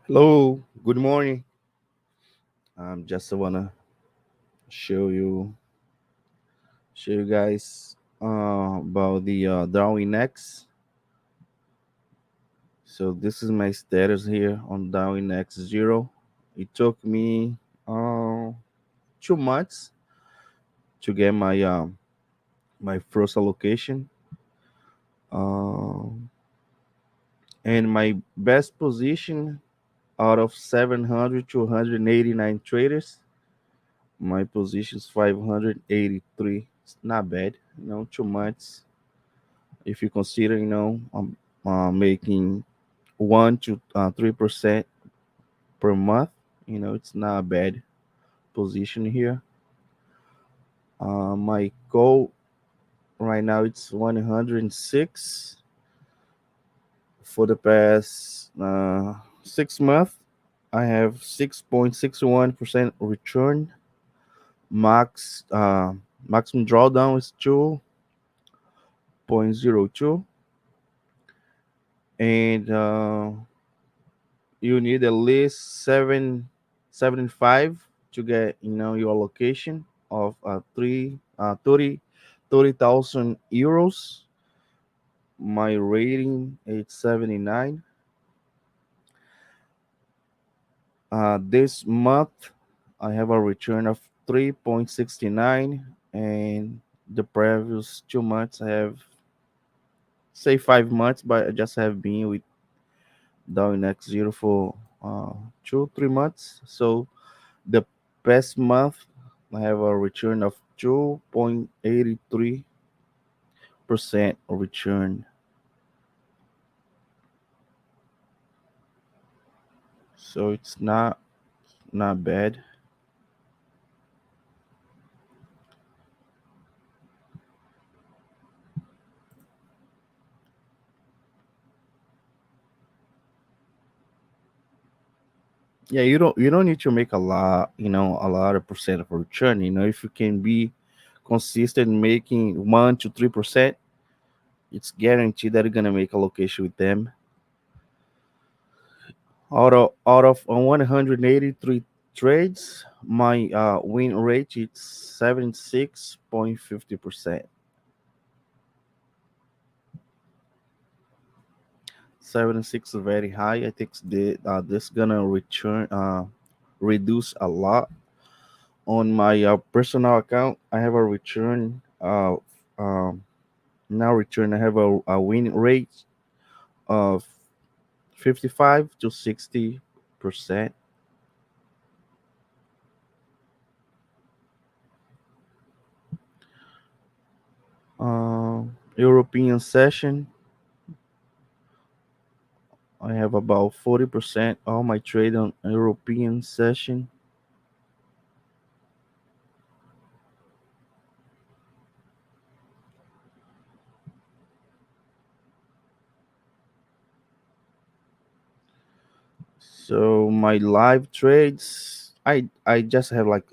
Hello, good morning. Just wanna show you guys about the Darwinex. So this is my status here on Darwinex Zero. It took me uh 2 months to get my first allocation. Um and my best position out of 700 to 189 traders, my position is 583. It's not bad, 2 months if you consider, making 1 to 3% per month. It's not a bad position here. My goal right now it's 106 for the past 6 months. I have 6.61% return. Maximum drawdown is 2.02, and you need at least 775 to get your allocation of 30,000 euros. My rating is 79. This month I have a return of 3.69, and the previous 2 months I have, say, 5 months, but I just have been with Darwinex Zero for 2 3 months. So the past month, I have a return of 2.83% return. So it's not bad. Yeah, you don't need to make a lot of percent of return. If you can be consistent making 1 to 3%, it's guaranteed that you're gonna make a location with them. Out of 183 trades, my win rate is 76.50%. 76 is very high. I think this gonna reduce a lot on my personal account. I have a return um, now return. I have a win rate of 55 to 60%. European session, I have about 40% all my trade on European session. So my live trades, I just have like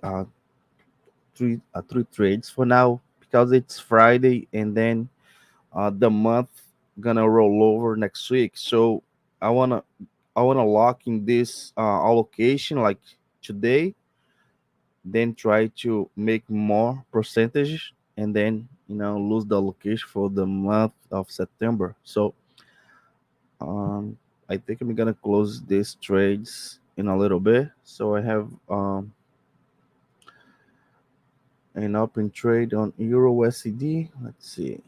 three trades for now because it's Friday, and then the month gonna roll over next week. So I wanna I wanna lock in this allocation like today, then try to make more percentage, and then lose the allocation for the month of September. So um, I think I'm gonna close these trades in a little bit. So I have an open trade on Euro SCD. Let's see,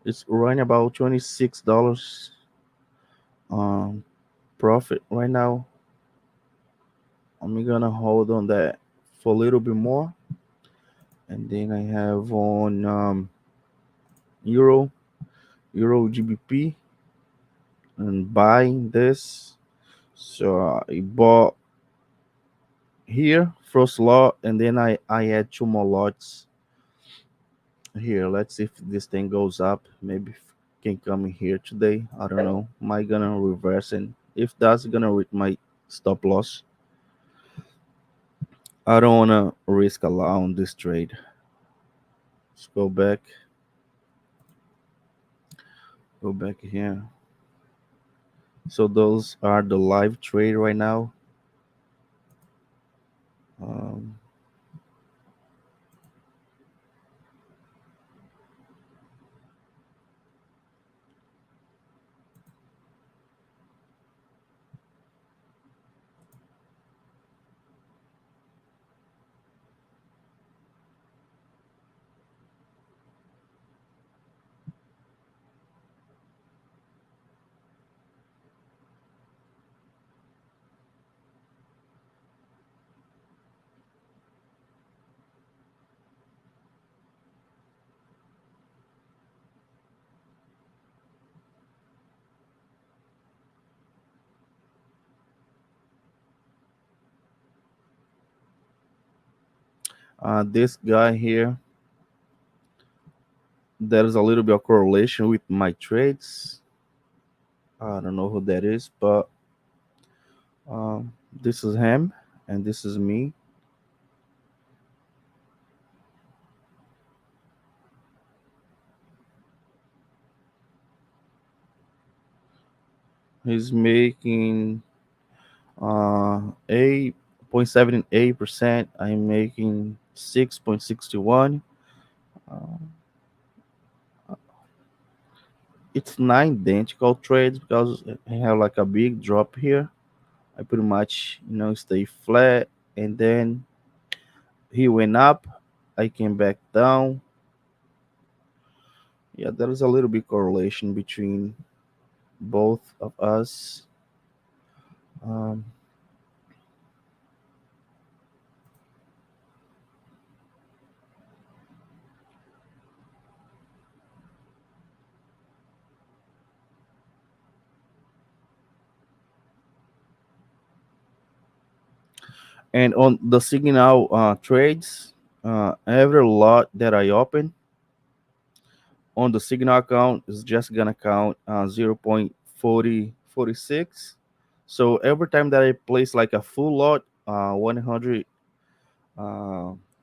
it's running about $26 um, profit right now. I'm gonna hold on that for a little bit more, and then I have on Euro GBP and buying this. So I bought here first lot, and then I add two more lots here. Let's see if this thing goes up. Maybe can come in here today. I don't know. Am I gonna reverse, and if that's gonna reach my stop loss? I don't wanna risk a lot on this trade. Let's go back. Go back here. So those are the live trade right now. Um, this guy here, there is a little bit of correlation with my trades. I don't know who that is, but this is him and this is me. He's making 8.78%. I'm making 6.61. Uh, it's nine identical trades because I have like a big drop here. I pretty much, stay flat, and then he went up. I came back down. Yeah, there is a little bit correlation between both of us. Um, and on the signal trades, every lot that I open on the signal account is just gonna count 0.4046. So every time that I place like a full lot, 100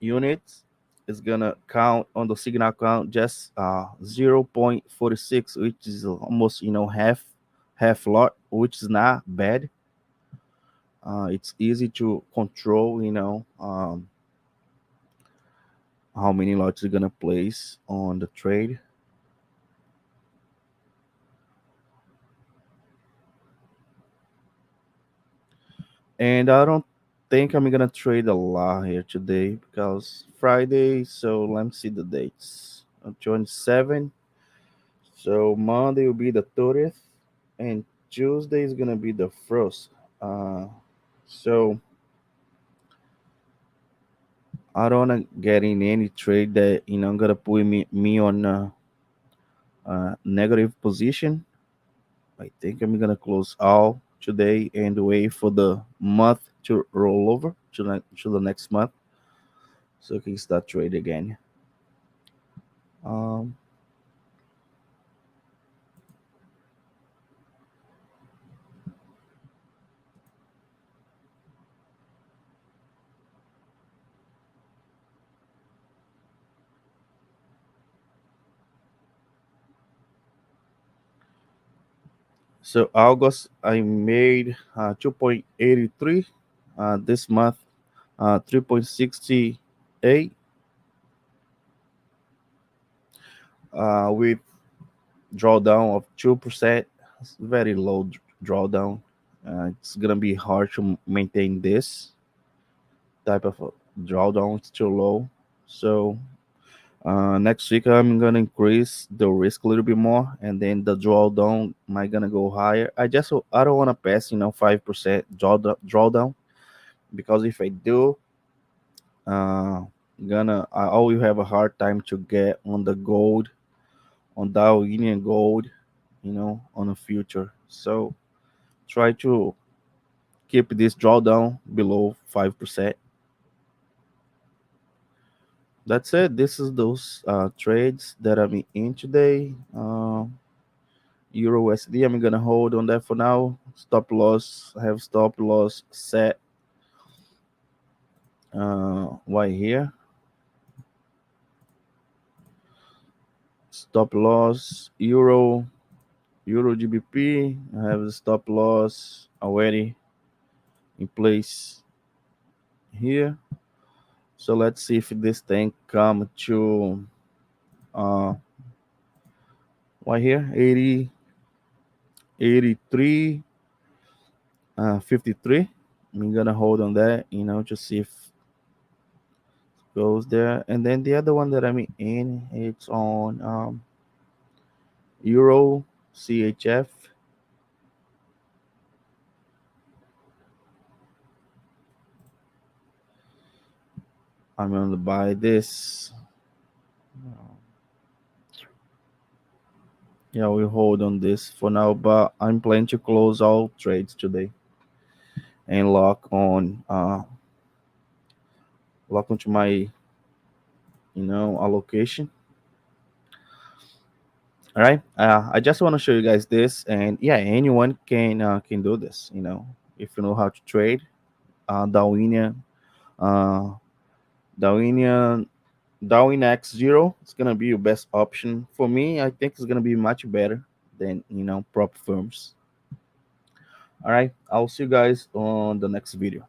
units, is gonna count on the signal account just 0.46, which is almost half lot, which is not bad. It's easy to control, how many lots you're gonna place on the trade. And I don't think I'm gonna trade a lot here today because Friday. So let me see the dates. 27. So Monday will be the 30th, and Tuesday is gonna be the first. Uh, so I don't wanna get in any trade that gonna put me on a negative position. I think I'm gonna close all today and wait for the month to roll over to the next month, so I can start trade again. Um, so August I made 2.83. This month 3.68 with drawdown of 2%. It's very low drawdown. It's gonna be hard to maintain this type of drawdown. It's too low. So next week I'm gonna increase the risk a little bit more, and then the drawdown might gonna go higher. I don't want to pass 5% drawdown, because if I do, uh, I always have a hard time to get on the gold, on Darwinian gold, on the future. So try to keep this drawdown below 5%. That's it. This is those trades that I'm in today. Euro USD, I'm gonna hold on that for now. Stop loss, I have stop loss set right here. Stop loss, Euro. Euro GBP, I have the stop loss already in place here. So let's see if this thing come to right here, 80, 83, 53. I'm gonna hold on that, to see if it goes there. And then the other one that I'm in, it's on Euro CHF. I'm gonna buy this. Yeah, we hold on this for now, but I'm planning to close all trades today and lock onto my allocation. All right. I just want to show you guys this, and yeah, anyone can do this. If you know how to trade, Darwinian, uh, Darwinian, Darwinex Zero. It's gonna be your best option for me. I think it's gonna be much better than prop firms. All right. I'll see you guys on the next video.